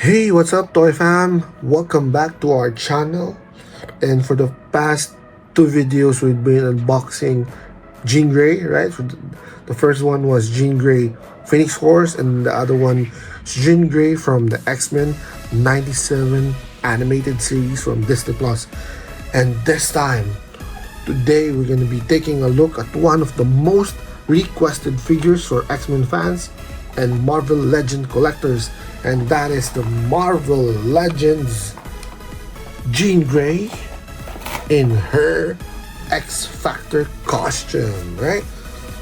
Hey, what's up, Toy Fam? Welcome back to our channel. And for the past two videos, we've been unboxing Jean Grey, right? So the first one was Jean Grey Phoenix Force, and the other one is Jean Grey from the X-Men 97 animated series from Disney Plus. And this time, today, we're going to be taking a look at one of the most requested figures for X-Men fans and Marvel Legend collectors, and that is the Marvel Legends Jean Grey in her XFactor costume, right?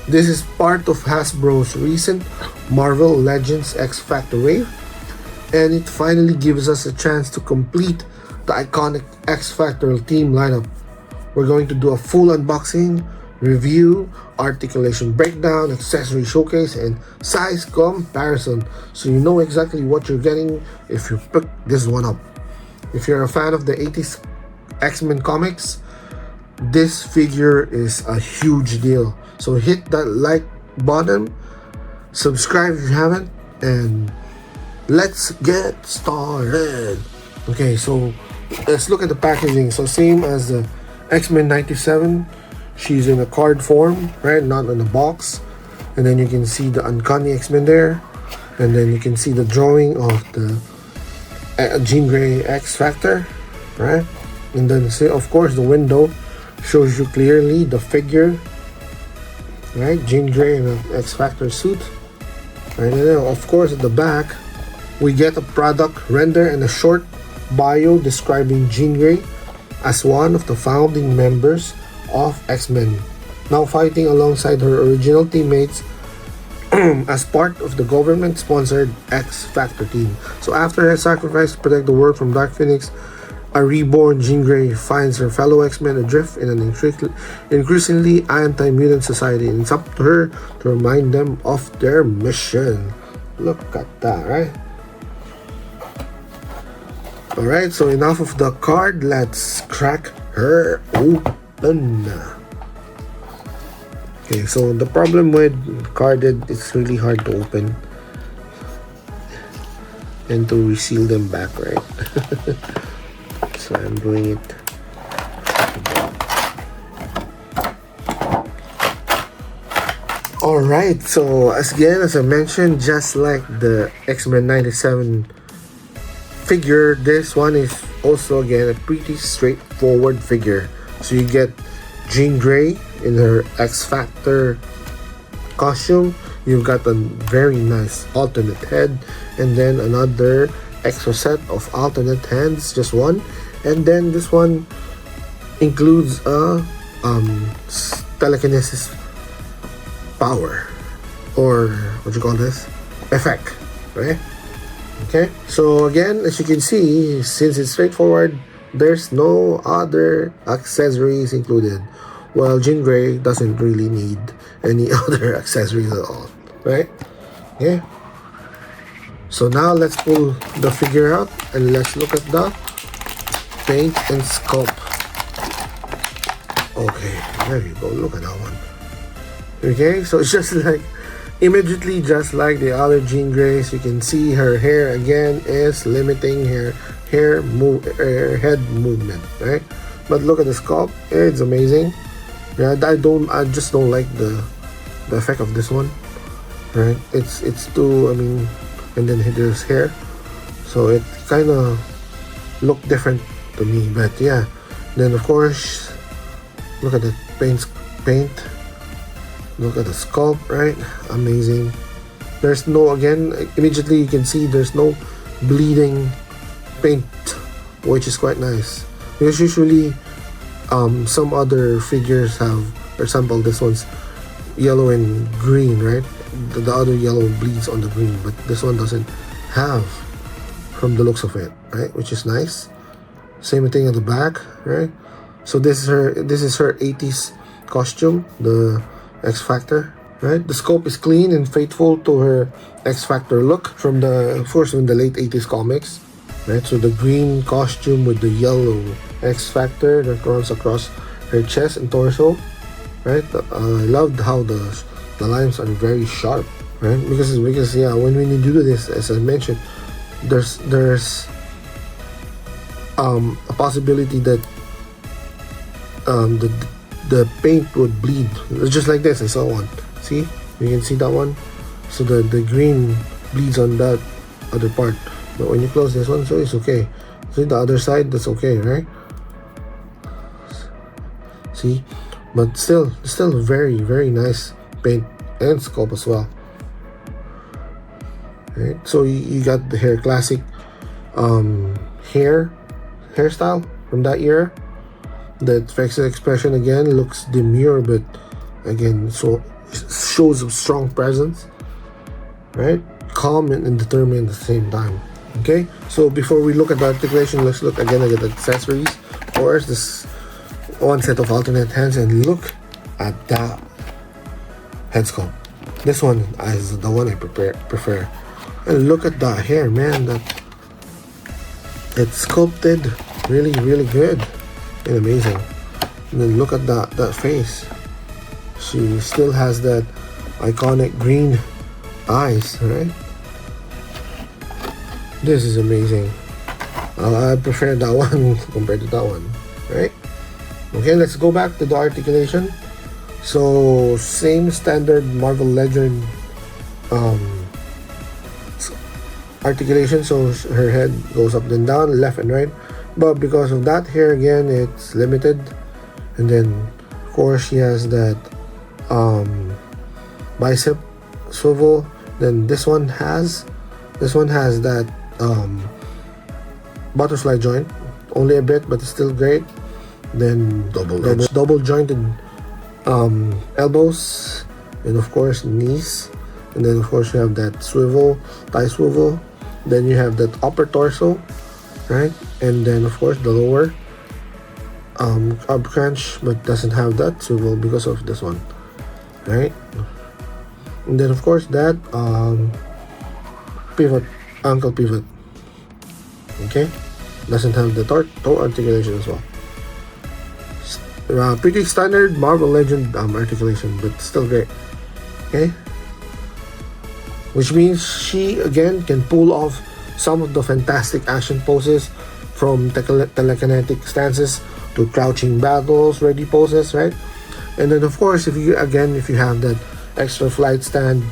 This is part of Hasbro's recent Marvel Legends XFactor wave, and it finally gives us a chance to complete the iconic XFactor team lineup. We're going to do a full unboxing, review, articulation breakdown, accessory showcase, and size comparison, so you know exactly what you're getting if you pick this one up. If you're a fan of the 80s X-Men comics, this figure is a huge deal. So hit that like button, subscribe if you haven't, and let's get started. Okay, so let's look at the packaging. So same as the X-Men 97, she's in a card form, right? Not in a box. And then you can see the Uncanny X-Men there. And then you can see the drawing of the Jean Grey X-Factor, right? And then, of course, the window shows you clearly the figure, right? Jean Grey in an X-Factor suit. Right? And then, of course, at the back, we get a product render and a short bio describing Jean Grey as one of the founding members of X-Men, now fighting alongside her original teammates as part of the government-sponsored X-Factor team. So after her sacrifice to protect the world from Dark Phoenix, a reborn Jean Grey finds her fellow X-Men adrift in an increasingly anti-mutant society, and it's up to her to remind them of their mission. Look at that, right? Alright, so enough of the card, let's crack her open. Okay, so the problem with carded, it's really hard to open and to reseal them back, right? So I'm doing it. Alright, so as I mentioned, just like the X-Men 97 figure, this one is also again a pretty straightforward figure. So you get Jean Grey in her X-Factor costume. You've got a very nice alternate head, and then another extra set of alternate hands, just one. And then this one includes a telekinesis power, or what you call this, effect, right? Okay, so again, as you can see, since it's straightforward, there's no other accessories included. Well, Jean Grey doesn't really need any other accessories at all, right? Yeah. So now let's pull the figure out and let's look at the paint and sculpt. Okay, there you go. Look at that one. Okay, so it's just like immediately just like the other Jean Greys. You can see her hair again is limiting her head movement, right? But look at the sculpt, it's amazing. Yeah, I just don't like the effect of this one, right? It's too, I mean, and then there's hair, so it kind of looked different to me. But yeah, then of course, look at the paint. Look at the sculpt, right? Amazing. There's no, again, immediately you can see there's no bleeding paint, which is quite nice. Because usually some other figures have, for example, this one's yellow and green, right? The other yellow bleeds on the green, but this one doesn't have, from the looks of it, right? Which is nice. Same thing at the back, right? So this is her 80s costume, the X-Factor, right? The scope is clean and faithful to her X-Factor look from the, of course, in the late 80s comics, right? So the green costume with the yellow X-Factor that runs across her chest and torso, right? I loved how the lines are very sharp, right? Because yeah, when you do this, as I mentioned, there's a possibility that the paint would bleed. Just like this, I saw one. See, you can see that one. So the green bleeds on that other part, but when you close this one, so it's okay. See the other side, that's okay, right? See, but still very nice paint and sculpt as well. Right, so you got the hair classic hairstyle from that era. The facial expression again looks demure, but again, so shows a strong presence, right? Calm and determined at the same time. Okay, so before we look at the articulation, let's look again at the accessories. Of course, this one set of alternate hands, and look at that head sculpt. This one is the one I prefer. And look at the hair, man. That it's sculpted really good and amazing. And then look at that face. She still has that iconic green eyes, right? This is amazing. I prefer that one compared to that one, right? Okay, let's go back to the articulation. So same standard Marvel Legend articulation, so her head goes up and down, left and right, but because of that hair again, it's limited. And then of course she has that bicep swivel. Then this one has that butterfly joint, only a bit, but it's still great. Then double jointed elbows, and of course knees. And then of course you have that swivel, thigh swivel. Then you have that upper torso, right? And then of course the lower ab crunch, but doesn't have that swivel because of this one, right? And then of course that pivot, ankle pivot, okay, doesn't have the toe articulation as well. Pretty standard Marvel Legend articulation, but still great. Okay, which means she again can pull off some of the fantastic action poses, from telekinetic stances to crouching battles ready poses, right? And then of course, if you have that extra flight stand,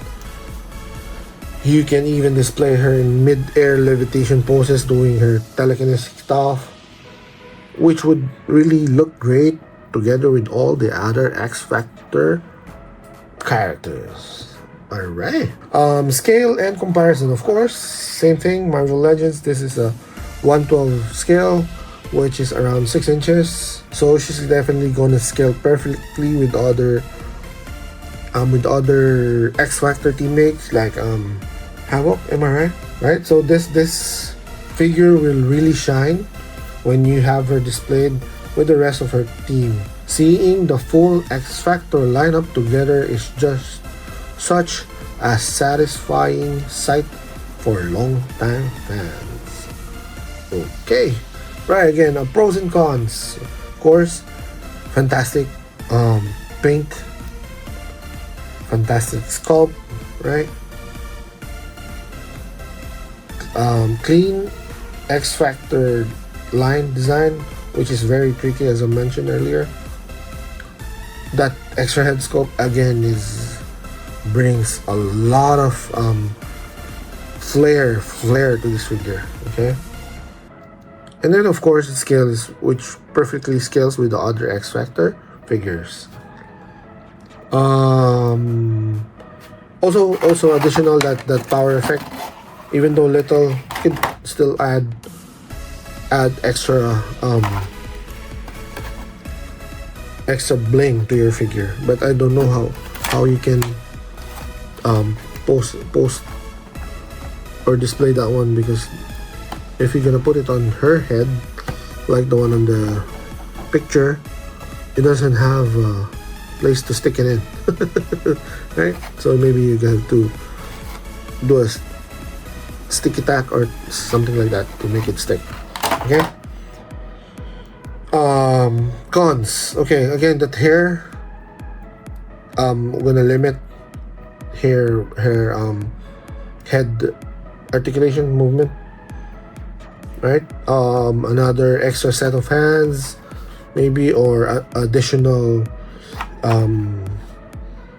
you can even display her in mid-air levitation poses doing her telekinetic stuff, which would really look great together with all the other XFactor characters. Alright. Scale and comparison, of course, same thing, Marvel Legends. This is a 1/12 scale, which is around 6 inches. So she's definitely gonna scale perfectly with other XFactor teammates like Havoc, am I right? Right? So this figure will really shine when you have her displayed with the rest of her team. Seeing the full XFactor lineup together is just such a satisfying sight for long-time fans. Okay, right, again, pros and cons. Of course, fantastic paint, fantastic sculpt, right? Clean XFactor line design, which is very tricky, as I mentioned earlier. That extra head sculpt again brings a lot of flair to this figure. Okay, and then of course it scales, which perfectly scales with the other XFactor figures. Also additional that power effect, even though little, you can still add extra extra bling to your figure. But I don't know how you can post or display that one, because if you're gonna put it on her head like the one on the picture, it doesn't have a place to stick it in. Right, so maybe you have to do a sticky tack or something like that to make it stick. Okay, cons. Okay, again, that hair, I'm gonna limit her head articulation movement right? Another extra set of hands, maybe, or additional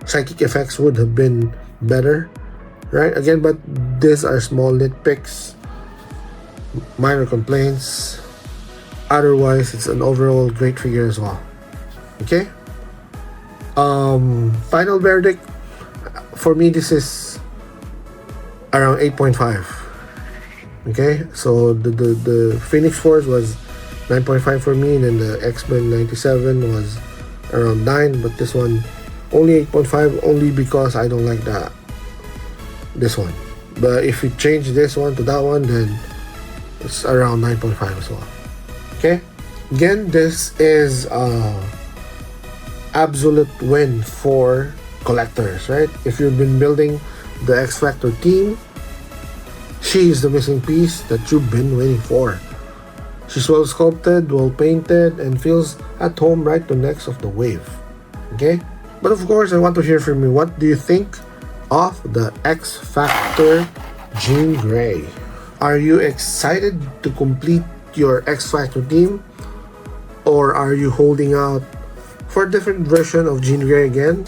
psychic effects would have been better, right? Again, but these are small nitpicks, minor complaints. Otherwise, it's an overall great figure as well. Okay. Final verdict for me, this is around 8.5. Okay, so the Phoenix Force was 9.5 for me, and then the X-Men 97 was around 9, but this one only 8.5, only because I don't like this one. But if you change this one to that one, then it's around 9.5 as well. Okay, again, this is absolute win for collectors, right? If you've been building the XFactor team, she is the missing piece that you've been waiting for. She's well sculpted, well painted, and feels at home right to next of the wave. Okay? But of course, I want to hear from you. What do you think of the XFactor Jean Grey? Are you excited to complete your XFactor team? Or are you holding out for a different version of Jean Grey again?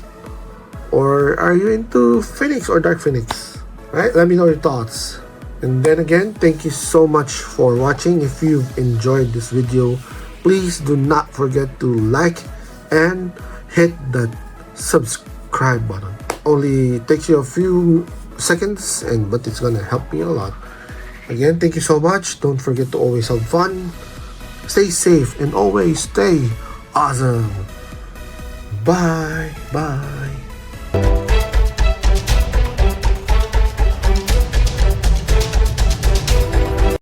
Or are you into Phoenix or Dark Phoenix? Right? Let me know your thoughts. And then again, thank you so much for watching. If you've enjoyed this video, please do not forget to like and hit that subscribe button. Only takes you a few seconds, but it's gonna help me a lot. Again, thank you so much. Don't forget to always have fun, stay safe, and always stay awesome. Bye.